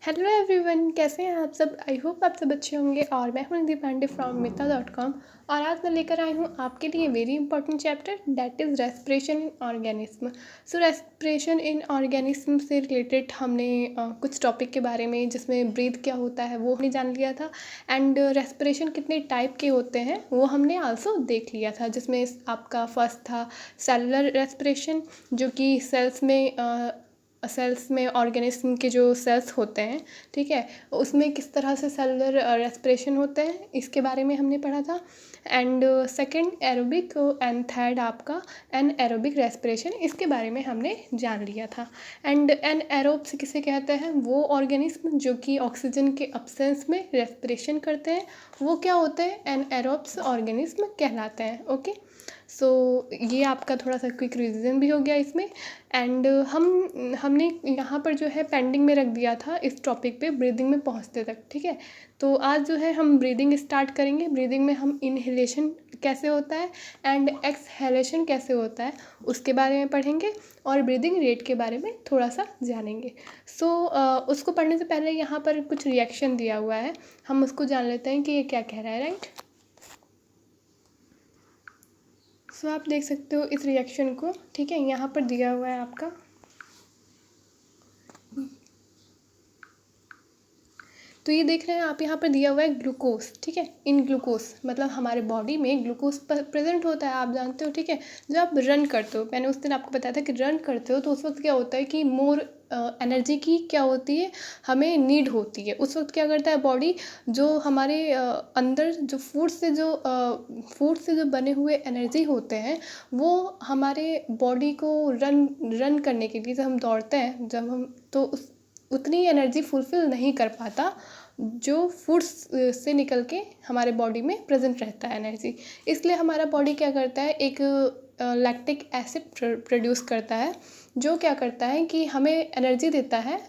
Hello everyone, कैसे हैं आप सब। आई होप आप सब अच्छे होंगे। और मैं हूं निधि पांडे फ्रॉम मिता.com। और आज मैं लेकर आई हूं आपके लिए very important chapter, that is respiration in organism. So respiration in organism से रिलेटेड हमने कुछ टॉपिक के बारे में, जिसमें ब्रीथ क्या होता है वो हमने जान लिया था। एंड रेस्पिरेशन कितने टाइप के होते हैं वो हमने आल्सो देख लिया था, जिसमें आपका फर्स्ट था सेलुलर रेस्पिरेशन, जो कि सेल्स में ऑर्गेनिज्म के जो सेल्स होते हैं, ठीक है, उसमें किस तरह से सेलुलर रेस्पिरेशन होते हैं, इसके बारे में हमने पढ़ा था। And second aerobic, and third आपका एन एरोबिक रेस्पिरेशन, इसके बारे में हमने जान लिया था। एंड एन एरोब्स किसे कहते हैं, वो ऑर्गेनिज्म जो कि ऑक्सीजन के अब्सेंस में रेस्पिरेशन करते हैं, वो क्या होते हैं, एन एरोब्स ऑर्गेनिज्म कहलाते हैं। ओके, सो ये आपका थोड़ा सा क्विक रिवीजन भी हो गया इसमें। एंड हमने यहाँ पर जो है पेंडिंग में रख दिया था इस टॉपिक पे ब्रीदिंग में पहुँचते तक, ठीक है। तो आज जो है हम ब्रीदिंग स्टार्ट करेंगे। ब्रीदिंग में हम इनहेलेशन कैसे होता है एंड एक्सहेलेशन कैसे होता है उसके बारे में पढ़ेंगे, और ब्रीदिंग रेट के बारे में थोड़ा सा जानेंगे। सो उसको पढ़ने से पहले यहाँ पर कुछ रिएक्शन दिया हुआ है, हम उसको जान लेते हैं कि ये क्या कह रहा है, राइट। सो आप देख सकते हो इस रिएक्शन को, ठीक है, यहाँ पर दिया हुआ है आपका। तो ये देख रहे हैं आप, यहाँ पर दिया हुआ है ग्लूकोज, ठीक है। इन ग्लूकोज मतलब हमारे बॉडी में ग्लूकोज प्रेजेंट होता है, आप जानते हो, ठीक है। जब आप रन करते हो, मैंने उस दिन आपको बताया था कि रन करते हो तो उस वक्त क्या होता है कि मोर एनर्जी की क्या होती है, हमें नीड होती है। उस वक्त क्या करता है बॉडी, जो हमारे अंदर जो फूड से जो बने हुए एनर्जी होते हैं, वो हमारे बॉडी को रन करने के लिए, जब हम दौड़ते हैं, जब हम तो उतनी एनर्जी फुलफ़िल नहीं कर पाता जो फूड्स से निकल के हमारे बॉडी में प्रेजेंट रहता है एनर्जी। इसलिए हमारा बॉडी क्या करता है, एक लैक्टिक एसिड प्रोड्यूस करता है, जो क्या करता है कि हमें एनर्जी देता है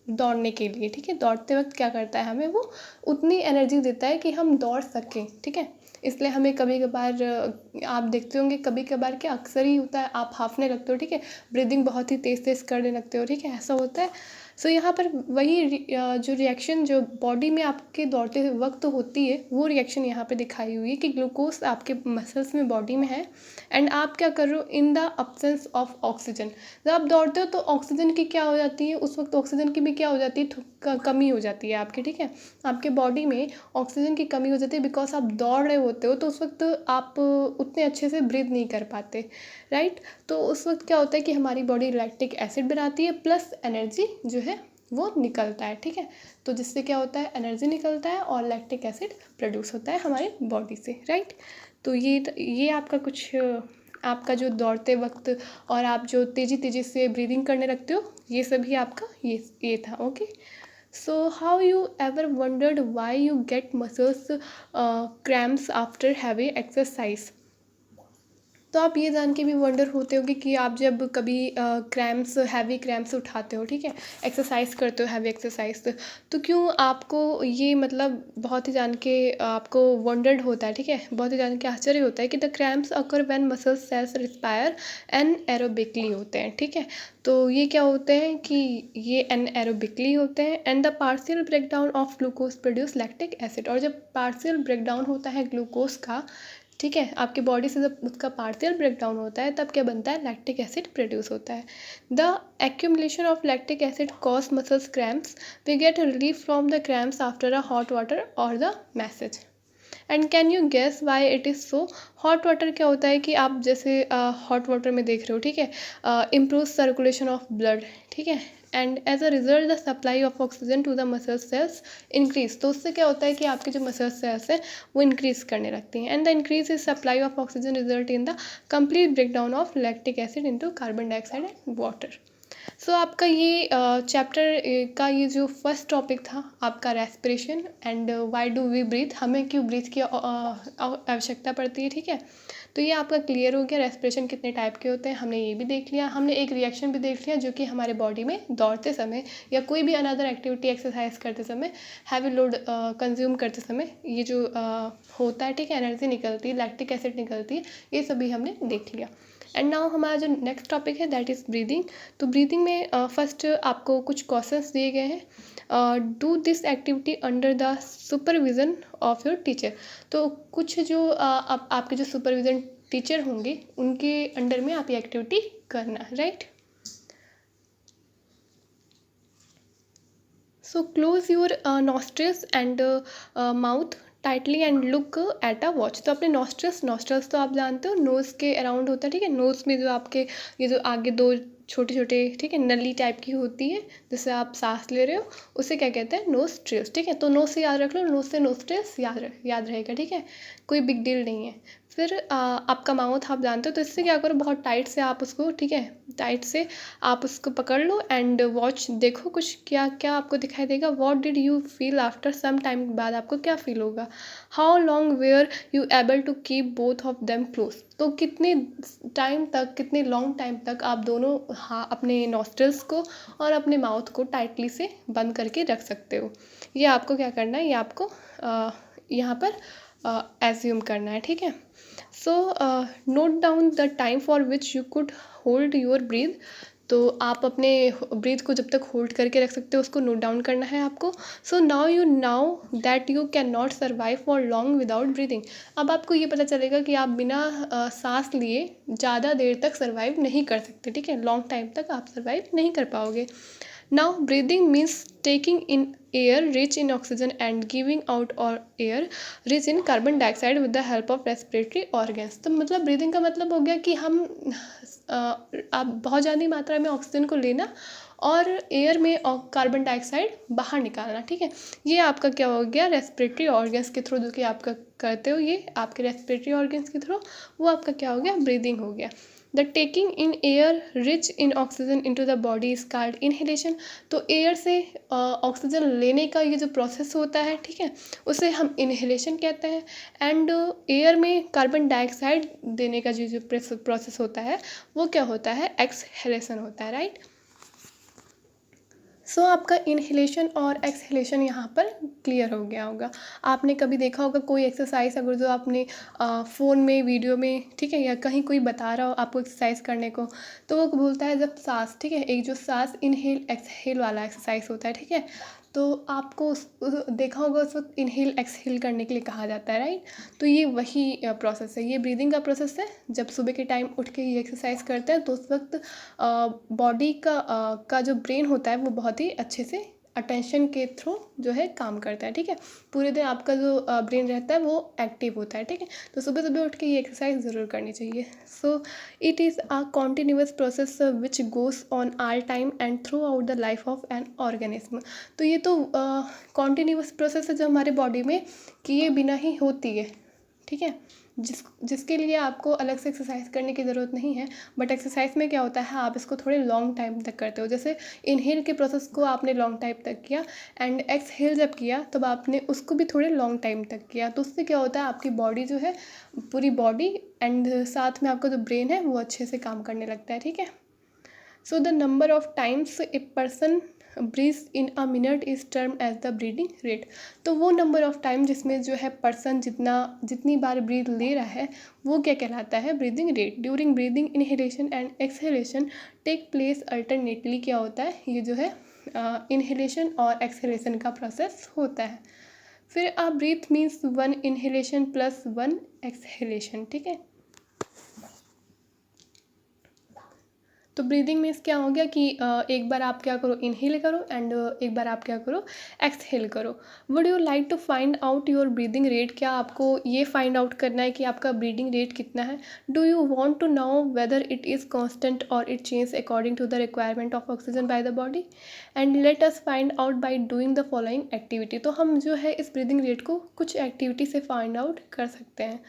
दौड़ने के लिए, ठीक है। दौड़ते वक्त क्या करता है, हमें वो उतनी एनर्जी देता है कि हम दौड़ सकें, ठीक है। इसलिए हमें कभी कभार आप देखते होंगे, कभी कभार क्या अक्सर ही होता है, आप हाफने लगते हो, ठीक है, ब्रीदिंग बहुत ही तेज़ तेज़ करने लगते हो, ठीक है, ऐसा होता है। सो यहाँ पर वही जो रिएक्शन जो बॉडी में आपके दौड़ते वक्त होती है, वो रिएक्शन यहाँ पे दिखाई हुई है कि ग्लूकोज आपके मसल्स में, बॉडी में है, एंड आप क्या कर रहे हो, in the absence of oxygen. जब आप दौड़ते हो तो ऑक्सीजन की क्या हो जाती है, उस वक्त ऑक्सीजन की भी क्या हो जाती है, कमी हो जाती है आपकी, ठीक है। आपके बॉडी में ऑक्सीजन की कमी हो जाती है, बिकॉज आप दौड़ रहे होते हो, तो उस वक्त आप उतने अच्छे से ब्रीथ नहीं कर पाते, राइट। तो उस वक्त क्या होता है कि हमारी बॉडी लैक्टिक एसिड बनाती है, प्लस एनर्जी जो है वो निकलता है, ठीक है। तो जिससे क्या होता है, एनर्जी निकलता है और लैक्टिक एसिड प्रोड्यूस होता है हमारी बॉडी से, राइट। तो ये आपका कुछ आपका जो दौड़ते वक्त और आप जो तेज़ी तेज़ी से ब्रीदिंग करने लगते हो, ये सभी आपका ये था। Okay, so how you ever wondered why you get muscles cramps after heavy exercise. तो आप ये जान के भी वंडर होते होगे कि आप जब कभी हैवी क्रैम्प्स उठाते हो, ठीक है, एक्सरसाइज करते हो, हैवी एक्सरसाइज, तो क्यों आपको ये मतलब बहुत ही जान के आपको वंडर्ड होता है, ठीक है, बहुत ही जान के आश्चर्य होता है कि the cramps occur when muscle cells respire anaerobically होते हैं, ठीक है। तो ये क्या होते हैं कि ये एन एरोबिकली होते हैं, and the partial breakdown of glucose produce lactic acid. और जब पार्शियल ब्रेकडाउन होता है ग्लूकोज का, ठीक है, आपके बॉडी से जब उसका पार्शियल ब्रेकडाउन होता है, तब क्या बनता है, लैक्टिक एसिड प्रोड्यूस होता है। The accumulation of lactic acid cause muscles cramps, we get relief from the cramps after a hot water or the massage. And can you guess why it is so. Hot water क्या होता है कि आप जैसे hot water में देख रहे हो, ठीक है, इम्प्रूव सर्कुलेशन ऑफ ब्लड, ठीक है, and as a result the supply of oxygen to the muscle cells increase. तो उससे क्या होता है कि आपके जो मसल सेल्स हैं वो इंक्रीज करने लगती हैं, and the increase is supply of oxygen result in the complete breakdown of lactic acid into carbon dioxide and water. So आपका ये चैप्टर का ये जो फर्स्ट टॉपिक था आपका respiration and why do we breathe, हमें क्यों ब्रीथ की आवश्यकता पड़ती है, ठीक है। तो ये आपका क्लियर हो गया, रेस्पिरेशन कितने टाइप के होते हैं हमने ये भी देख लिया, हमने एक रिएक्शन भी देख लिया जो कि हमारे बॉडी में दौड़ते समय या कोई भी अनदर एक्टिविटी एक्सरसाइज करते समय, हैवी लोड कंज्यूम करते समय ये जो होता है, ठीक है, एनर्जी निकलती है, लैक्टिक एसिड निकलती है, ये सभी हमने देख लिया। एंड नाउ हमारा जो नेक्स्ट टॉपिक है दैट इज़ ब्रीदिंग। तो ब्रीदिंग में फर्स्ट आपको कुछ क्वेश्चंस दिए गए हैं। Do this activity under the supervision of your teacher. तो कुछ जो आपके जो सुपरविज़न टीचर होंगे उनके अंडर में आप ये एक्टिविटी करना है, right. So close your nostrils and mouth tightly and look at a watch. तो अपने नॉस्ट्रल्स तो आप जानते हो नोज़ के अराउंड होता है, ठीक है। नोज़ में जो आपके ये जो आगे दो छोटे छोटे, ठीक है, नली टाइप की होती है जिससे आप सांस ले रहे हो, उसे क्या कहते हैं, नोस्ट्रिल्स, ठीक है। तो नोज से याद रख लो, नोज से नोस्ट्रिल्स याद रहेगा, ठीक है, कोई बिग डील नहीं है। फिर आपका माउथ आप जानते हो, तो इससे क्या करो, बहुत टाइट से आप उसको, ठीक है, टाइट से आप उसको पकड़ लो एंड वॉच देखो कुछ क्या क्या आपको दिखाई देगा। What did you feel after some time, बाद आपको क्या फील होगा। How long were you able to keep both of them close. तो कितने टाइम तक, कितने लॉन्ग टाइम तक आप दोनों अपने नॉस्ट्रल्स को और अपने माउथ को टाइटली से बंद करके रख सकते हो। ये आपको क्या करना है, ये आपको यहाँ पर एज्यूम करना है, ठीक है। So note down the time for which you could hold your breath. तो आप अपने ब्रीथ को जब तक होल्ड करके रख सकते हो उसको नोट डाउन करना है आपको। So now that you can not survive for long without breathing. अब आपको ये पता चलेगा कि आप बिना सांस लिए ज़्यादा देर तक सर्वाइव नहीं कर सकते, ठीक है, लॉन्ग टाइम तक आप सर्वाइव नहीं कर पाओगे। Now breathing means taking in air rich in oxygen and giving out or air rich in carbon dioxide with the help of respiratory organs। तो मतलब breathing का मतलब हो गया कि हम आप बहुत ज़्यादा मात्रा में ऑक्सीजन को लेना और एयर में कार्बन डाइऑक्साइड बाहर निकालना, ठीक है। ये आपका क्या हो गया, रेस्पिरेटरी ऑर्गन्स के थ्रू जो कि आपका करते हो, ये आपके रेस्पिरेटरी ऑर्गन्स के थ्रू, वो आपका क्या हो गया, ब्रीदिंग हो गया। The taking in air rich in oxygen into the body is called inhalation. तो एयर से ऑक्सीजन लेने का ये जो प्रोसेस होता है, ठीक है, उसे हम इनहेलेशन कहते हैं। एंड एयर में कार्बन डाइऑक्साइड देने का जो प्रोसेस होता है वो क्या होता है, एक्सहेलेशन होता है, राइट। सो आपका इनहेलेशन और एक्सहेलेशन यहाँ पर क्लियर हो गया होगा। आपने कभी देखा होगा कोई एक्सरसाइज अगर जो आपने फ़ोन में, वीडियो में, ठीक है, या कहीं कोई बता रहा हो आपको एक्सरसाइज करने को, तो वो बोलता है जब सांस, ठीक है, एक जो सांस इनहेल एक्सहेल वाला एक्सरसाइज होता है, ठीक है, तो आपको देखा होगा उस वक्त इनहेल एक्सहेल करने के लिए कहा जाता है, राइट। तो ये वही प्रोसेस है, ये ब्रीदिंग का प्रोसेस है। जब सुबह के टाइम उठ के ये एक्सरसाइज करते हैं तो उस वक्त बॉडी का जो ब्रेन होता है वो बहुत ही अच्छे से अटेंशन के थ्रू जो है काम करता है, ठीक है। पूरे दिन आपका जो ब्रेन रहता है वो एक्टिव होता है, ठीक है। तो सुबह सुबह उठ के ये एक्सरसाइज ज़रूर करनी चाहिए। So it is a continuous process which goes on all time and through out the life of an organism. तो ये तो कॉन्टीन्यूअस प्रोसेस है जो हमारे बॉडी में किए बिना ही होती है, ठीक है, जिसके लिए आपको अलग से एक्सरसाइज करने की ज़रूरत नहीं है। बट एक्सरसाइज में क्या होता है, आप इसको थोड़े लॉन्ग टाइम तक करते हो। जैसे इनहेल के प्रोसेस को आपने लॉन्ग टाइम तक किया एंड एक्सहेल जब किया तब आपने उसको भी थोड़े लॉन्ग टाइम तक किया। तो उससे क्या होता है, आपकी बॉडी जो है, पूरी बॉडी एंड साथ में आपका जो ब्रेन है वो अच्छे से काम करने लगता है, ठीक है। So the number of times a person breathe in a minute is term as the breathing rate. तो वो नंबर ऑफ टाइम जिसमें जो है पर्सन जितनी बार ब्रीथ ले रहा है वो क्या कहलाता है, breathing rate. During breathing inhalation and exhalation take place alternately. क्या होता है, ये जो है इनहेलेशन और एक्सहेलेशन का प्रोसेस होता है। फिर a breath means 1 inhalation plus 1 exhalation, ठीक है। तो ब्रीदिंग मीन्स क्या हो गया कि एक बार आप क्या करो, इनहेल करो एंड एक बार आप क्या करो, एक्सहेल करो। Would you like to find out your breathing rate. क्या आपको ये फाइंड आउट करना है कि आपका ब्रीदिंग रेट कितना है। Do you want to know whether it is constant or it change according to the requirement of oxygen by the body. And let us find out by doing the following activity. तो हम जो है इस breathing rate को कुछ activity से find out कर सकते हैं।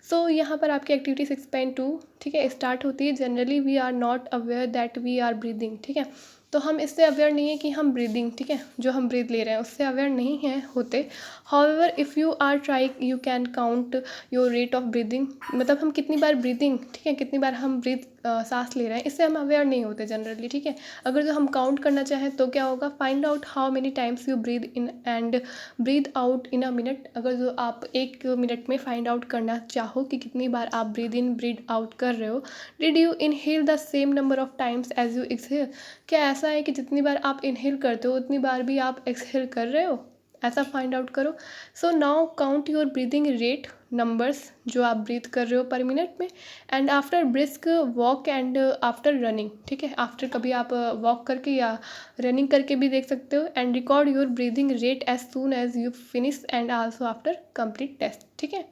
सो यहाँ पर आपकी एक्टिविटी 6.2, ठीक है, स्टार्ट होती है। Generally we are not aware that we are breathing, ठीक है। तो हम इससे अवेयर नहीं है कि हम ब्रीदिंग, ठीक है, जो हम ब्रीथ ले रहे हैं उससे अवेयर नहीं है होते। However if you are trying you can count your rate of breathing. मतलब हम कितनी बार ब्रीदिंग, ठीक है, कितनी बार हम ब्रीथ सांस ले रहे हैं, इससे हम अवेयर नहीं होते जनरली, ठीक है। अगर जो हम काउंट करना चाहें तो क्या होगा, find out how many times you breathe in and breathe out in a minute. अगर जो आप 1 मिनट में फाइंड आउट करना चाहो कि कितनी बार आप ब्रीद इन ब्रीद आउट कर रहे हो, did you inhale the same number of times as you exhale. क्या ऐसा है कि जितनी बार आप इनहेल करते हो उतनी बार भी आप एक्सहेल कर रहे हो, ऐसा फाइंड आउट करो। So now count your breathing rate, numbers जो आप ब्रीथ कर रहे हो पर मिनट में, and after brisk walk and after running, ठीक है। आफ्टर कभी आप वॉक करके या रनिंग करके भी देख सकते हो, and record your breathing rate as soon as you finish and also after complete test, ठीक है।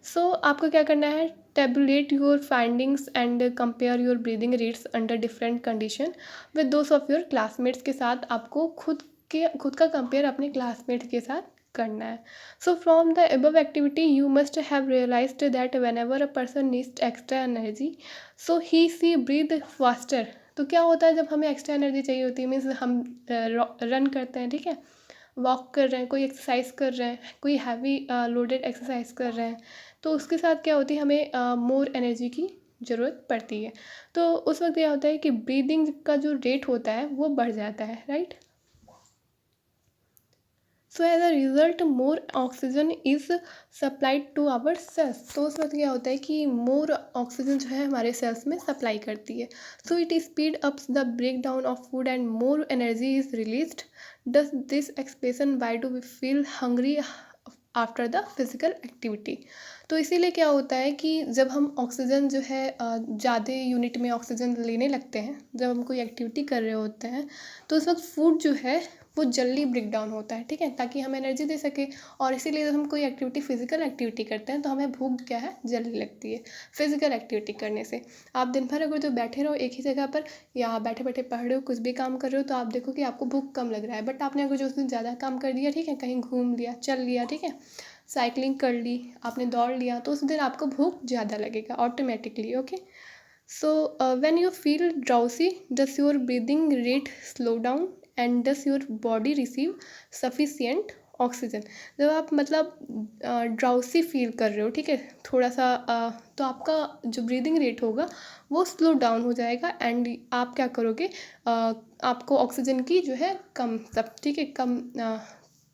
सो आपको क्या करना है, tabulate your findings and compare your breathing rates under different condition with those of your classmates के साथ आपको खुद का कंपेयर अपने क्लासमेट के साथ करना है। So from the above activity you must have realized that whenever a person needs extra energy so he she breathe faster. तो क्या होता है जब हमें एक्स्ट्रा एनर्जी चाहिए होती है, मीन्स हम रन करते हैं, ठीक है, वॉक कर रहे हैं, कोई एक्सरसाइज कर रहे हैं, कोई हैवी लोडेड एक्सरसाइज कर रहे हैं, तो उसके साथ क्या होती है, हमें मोर एनर्जी की ज़रूरत पड़ती है। तो उस वक्त क्या होता है कि ब्रीदिंग का जो रेट होता है वो बढ़ जाता है, right. So as a result more oxygen is supplied to our cells. तो उस वक्त क्या होता है कि मोर ऑक्सीजन जो है हमारे सेल्स में सप्लाई करती है। So it speed ups the break down of food and more energy is released. Does this expression why do we feel hungry after the physical activity. तो इसीलिए क्या होता है कि जब हम ऑक्सीजन जो है ज़्यादा यूनिट में ऑक्सीजन लेने लगते हैं, जब हम कोई एक्टिविटी कर रहे होते हैं, तो उस वक्त फूड जो है वो जल्दी ब्रेक डाउन होता है, ठीक है, ताकि हम एनर्जी दे सके। और इसीलिए जब हम कोई एक्टिविटी फिजिकल एक्टिविटी करते हैं तो हमें भूख क्या है, जल्दी लगती है फिजिकल एक्टिविटी करने से। आप दिन भर अगर जो बैठे रहो एक ही जगह पर, या बैठे बैठे पढ़ रहे हो, कुछ भी काम कर रहे हो, तो आप देखो कि आपको भूख कम लग रहा है। बट आपने अगर जो उस दिन ज़्यादा काम कर दिया, ठीक है, कहीं घूम लिया, चल लिया, ठीक है, साइकिलिंग कर ली, आपने दौड़ लिया, तो उस दिन आपको भूख ज़्यादा लगेगा automatically, okay. So when you feel drowsy does your breathing rate slow down and does your body receive sufficient oxygen. जब आप मतलब ड्राउसी फील कर रहे हो, ठीक है, थोड़ा सा तो आपका जो ब्रीदिंग रेट होगा वो स्लो डाउन हो जाएगा, एंड आप क्या करोगे, आपको ऑक्सीजन की जो है कम सब, ठीक है,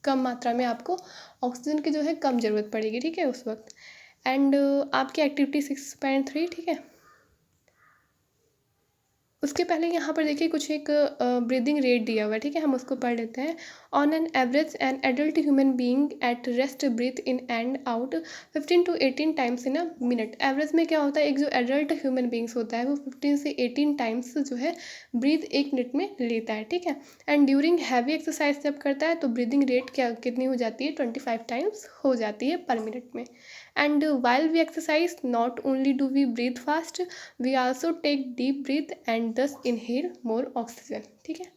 कम मात्रा में आपको ऑक्सीजन की जो है कम ज़रूरत पड़ेगी, ठीक है, उस वक्त। एंड आपकी एक्टिविटी 6.3, ठीक है, उसके पहले यहाँ पर देखिए कुछ एक ब्रीदिंग रेट दिया हुआ है, ठीक है, हम उसको पढ़ लेते हैं। On an average an adult human being at rest breathe in and out 15 to 18 times in a minute. Average में क्या होता है, एक जो एडल्ट ह्यूमन बीइंग्स होता है वो 15 से 18 टाइम्स जो है ब्रीथ 1 मिनट में लेता है, ठीक है। एंड ड्यूरिंग हैवी एक्सरसाइज जब करता है तो ब्रीदिंग रेट क्या कितनी हो जाती है, 25 टाइम्स हो जाती है पर मिनट में। And while we exercise not only do we breathe fast, we also take deep breath and thus inhale more oxygen, ठीक है।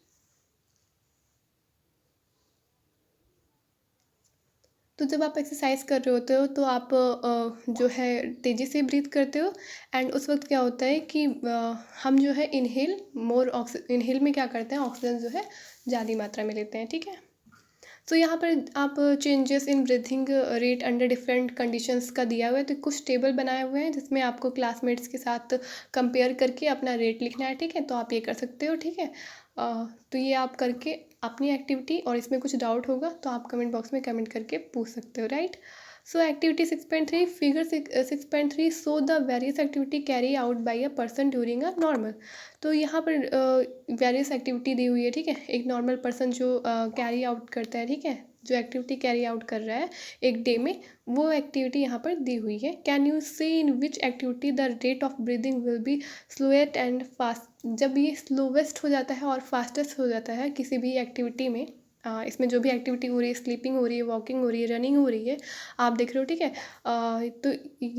तो जब आप एक्सरसाइज कर रहे होते हो तो आप जो है तेज़ी से ब्रीथ करते हो, एंड उस वक्त क्या होता है कि हम जो है इनहेल में क्या करते हैं, ऑक्सीजन जो है ज़्यादा मात्रा में लेते हैं, ठीक है। तो यहाँ पर आप changes in breathing rate under different conditions का दिया हुआ है, तो कुछ टेबल बनाए हुए हैं जिसमें आपको क्लासमेट्स के साथ कंपेयर करके अपना रेट लिखना है, ठीक है, तो आप ये कर सकते हो, ठीक है। तो ये आप करके अपनी एक्टिविटी, और इसमें कुछ डाउट होगा तो आप कमेंट बॉक्स में कमेंट करके पूछ सकते हो, right. So activity 6.3 figure 6.3 so the various activity carry out by a person during a normal. तो यहाँ पर वेरियस एक्टिविटी दी हुई है, ठीक है, एक नॉर्मल पर्सन जो कैरी आउट करता है, ठीक है, जो एक्टिविटी कैरी आउट कर रहा है एक डे में, वो एक्टिविटी यहाँ पर दी हुई है। Can you say in which activity the rate of breathing will be slowest and fast. जब ये स्लोवेस्ट हो जाता है और फास्टेस्ट हो जाता है किसी भी एक्टिविटी में, इसमें जो भी एक्टिविटी हो रही है, स्लीपिंग हो रही है, वॉकिंग हो रही है, रनिंग हो रही है, आप देख रहे हो, ठीक है, तो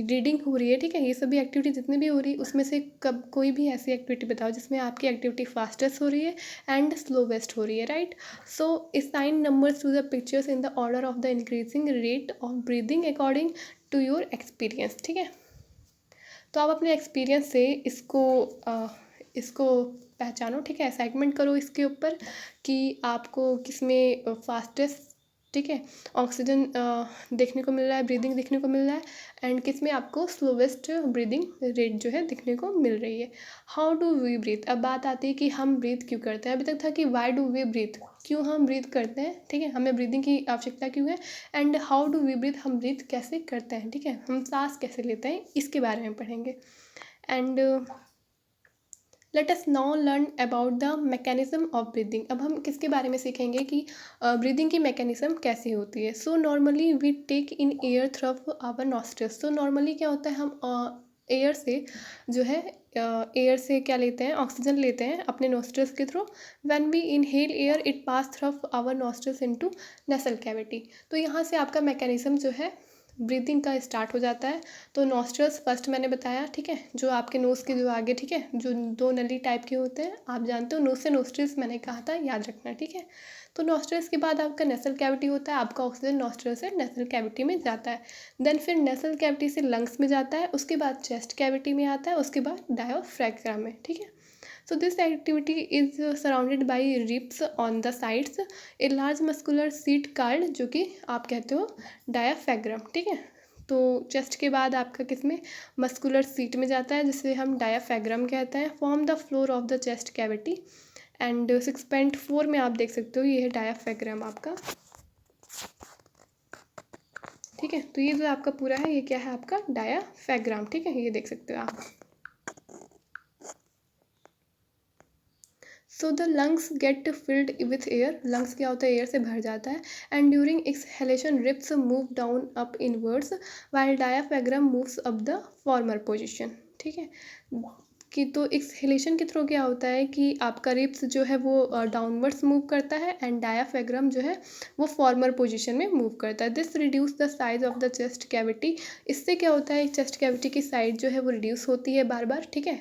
रीडिंग हो रही है, ठीक है, ये सभी एक्टिविटी जितनी भी हो रही है उसमें से कब कोई भी ऐसी एक्टिविटी बताओ जिसमें आपकी एक्टिविटी फास्टेस्ट हो रही है एंड स्लोवेस्ट हो रही है, right. So assign numbers to the pictures in the order of the increasing rate of breathing according to your experience, ठीक है। तो आप अपने एक्सपीरियंस से इसको पहचानो, ठीक है, असाइनमेंट करो इसके ऊपर कि आपको किस में फास्टेस्ट ठीक है, ऑक्सीजन देखने को मिल रहा है, ब्रीदिंग देखने को मिल रहा है, एंड किस में आपको स्लोवेस्ट ब्रीदिंग रेट जो है दिखने को मिल रही है। हाउ डू वी ब्रीथ, अब बात आती है कि हम ब्रीथ क्यों करते हैं। अभी तक था कि वाई डू वी ब्रीथ, क्यों हम ब्रीथ करते हैं, ठीक है, हमें ब्रीदिंग की आवश्यकता क्यों है, and how do we breathe, हम ब्रीथ कैसे करते हैं, ठीक है, हम सांस कैसे लेते हैं, इसके बारे में पढ़ेंगे। And let us now learn about the mechanism of breathing. अब हम किसके बारे में सीखेंगे कि ब्रीदिंग की मैकेनिज्म कैसे होती है। So normally we take in air through our nostrils. तो नॉर्मली क्या होता है, हम एयर से जो है एयर से क्या लेते हैं, ऑक्सीजन लेते हैं अपने नोस्ट्रल्स के through. When we inhale air it pass through our nostrils into nasal cavity. तो यहाँ से आपका मैकेनिज्म जो है ब्रीदिंग का स्टार्ट हो जाता है। तो नॉस्ट्रल्स फर्स्ट मैंने बताया, ठीक है, जो आपके नोज़ के जो आगे, ठीक है, जो दो नली टाइप के होते हैं, आप जानते हो, नोज से नोस्ट्रल्स मैंने कहा था, याद रखना, ठीक है। तो नॉस्ट्रल्स के बाद आपका नेसल कैविटी होता है, आपका ऑक्सीजन नॉस्ट्रल से नेसल कैविटी में जाता है। देन फिर नेसल कैविटी से लंग्स में जाता है, उसके बाद चेस्ट कैविटी में आता है, उसके बाद डायफ्राम में, ठीक है। So this activity is surrounded by ribs on the sides, a large muscular seat called, जो कि आप कहते हो डायाफ्राम, ठीक है। तो चेस्ट के बाद आपका किस में, मस्कुलर सीट में जाता है, जिसे हम डायाफ्राम कहते हैं। Form the floor of the chest cavity, and 6.4 में आप देख सकते हो, ये है डायाफ्राम आपका, ठीक है। तो ये जो आपका पूरा है, ये क्या है आपका डायाफ्राम, ठीक है, ये देख सकते हो आप। So the lungs get filled with air, lungs क्या होता है, एयर से भर जाता है। And during exhalation ribs move down up inwards while diaphragm moves up the former position, ठीक है। कि तो एक्सहेलेशन के थ्रू क्या होता है कि आपका रिब्स जो है वो डाउनवर्ड्स मूव करता है, एंड डायाफ्राम जो है वो फॉर्मर पोजीशन में मूव करता है। This reduce the size of the chest cavity, इससे क्या होता है, चेस्ट कैविटी की साइज जो है वो रिड्यूस होती है बार बार, ठीक है।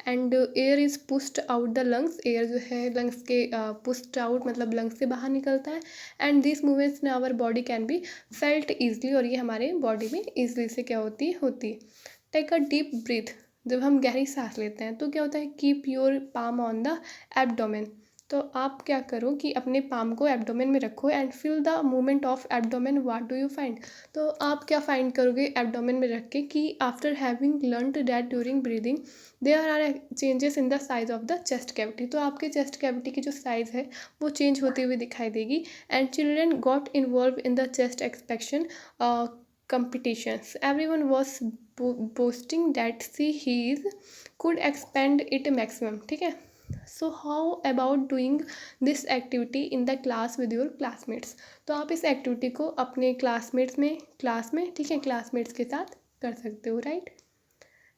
And air is pushed out the lungs, air जो है लंग्स के पुस्ड आउट मतलब लंग्स से बाहर निकलता है। And this movements in our body can be felt easily, और ये हमारे बॉडी में ईजली से क्या होती है। टेक अ डीप ब्रीथ, जब हम गहरी सांस लेते हैं तो क्या होता है, keep your palm on the abdomen. तो आप क्या करो कि अपने पाम को एब्डोमेन में रखो, and feel the movement of abdomen, what do you find. तो आप क्या फाइंड करोगे एब्डोमेन में रख के, कि after having learned that during breathing there are changes in the size of the chest cavity. तो आपके चेस्ट कैविटी की जो साइज़ है वो चेंज होती हुई दिखाई देगी। And children got involve in the chest expectation competitions. Everyone was boasting that he could expand it maximum, ठीक है। So how about doing this activity in the class with your classmates. तो आप इस activity को अपने class में, ठीक है, क्लासमेट्स के साथ कर सकते हो, राइट।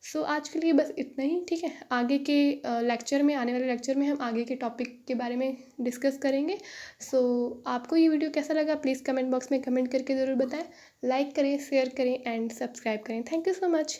सो आज के लिए बस इतना ही, ठीक है। आगे के लेक्चर में, आने वाले लेक्चर में हम आगे के टॉपिक के बारे में डिस्कस करेंगे। सो आपको ये वीडियो कैसा लगा, प्लीज़ कमेंट बॉक्स में कमेंट करके ज़रूर बताएं। लाइक करें, शेयर करें एंड सब्सक्राइब करें। Thank you so much.